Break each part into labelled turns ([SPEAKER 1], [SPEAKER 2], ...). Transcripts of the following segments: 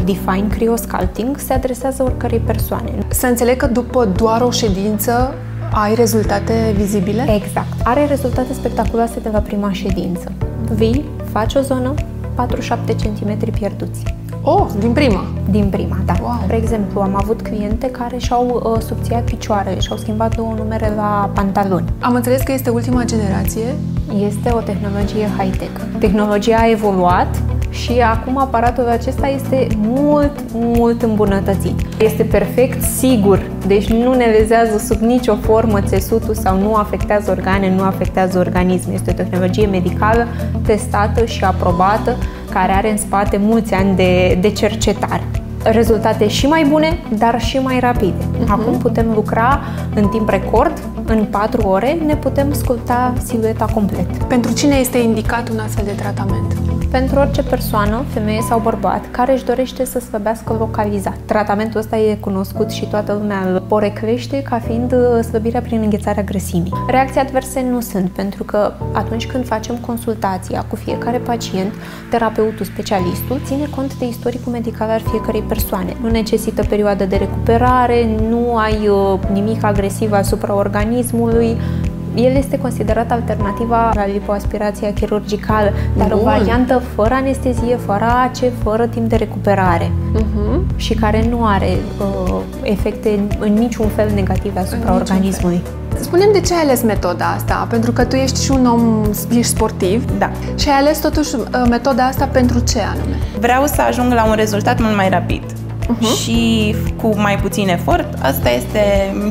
[SPEAKER 1] Define Cryosculpting se adresează oricărei persoane.
[SPEAKER 2] Să înțeleg că după doar o ședință ai rezultate vizibile?
[SPEAKER 1] Exact. Are rezultate spectaculoase de la prima ședință. Vii, faci o zonă, 4-7 cm pierduți.
[SPEAKER 2] Oh, din prima?
[SPEAKER 1] Din prima, da.
[SPEAKER 2] Wow.
[SPEAKER 1] De exemplu, am avut cliente care și-au subțiat picioarele, și-au schimbat 2 numere la pantaloni.
[SPEAKER 2] Am înțeles că este ultima generație.
[SPEAKER 1] Este o tehnologie high-tech. Tehnologia a evoluat și acum aparatul acesta este mult îmbunătățit. Este perfect sigur, deci nu ne lezează sub nicio formă țesutul sau nu afectează organe, nu afectează organism. Este o tehnologie medicală testată și aprobată, care are în spate mulți ani de cercetare. Rezultate și mai bune, dar și mai rapide. Acum putem lucra în timp record, în 4 ore ne putem sculpta silueta complet.
[SPEAKER 2] Pentru cine este indicat un astfel de tratament?
[SPEAKER 1] Pentru orice persoană, femeie sau bărbat, care își dorește să slăbească localizat. Tratamentul ăsta e cunoscut și toată lumea îl poreclește ca fiind slăbirea prin înghețarea grăsimii. Reacții adverse nu sunt, pentru că atunci când facem consultația cu fiecare pacient, terapeutul, specialistul, ține cont de istoricul medical al fiecărei persoane. Nu necesită perioadă de recuperare, nu ai nimic agresiv asupra organismului. El este considerat alternativa la lipoaspirația chirurgicală, dar o variantă fără anestezie, fără AC, fără timp de recuperare și care nu are efecte în niciun fel negative asupra organismului.
[SPEAKER 2] Spune-mi de ce ai ales metoda asta, pentru că tu ești și un om, ești sportiv.
[SPEAKER 3] Da.
[SPEAKER 2] Și ai ales totuși metoda asta pentru ce anume?
[SPEAKER 3] Vreau să ajung la un rezultat mult mai rapid. Și cu mai puțin efort, asta este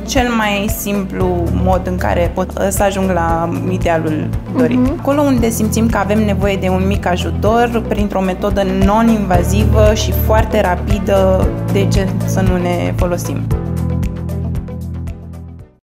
[SPEAKER 3] cel mai simplu mod în care pot să ajung la idealul dorit. Acolo unde simțim că avem nevoie de un mic ajutor, printr-o metodă non-invazivă și foarte rapidă, de ce să nu ne folosim?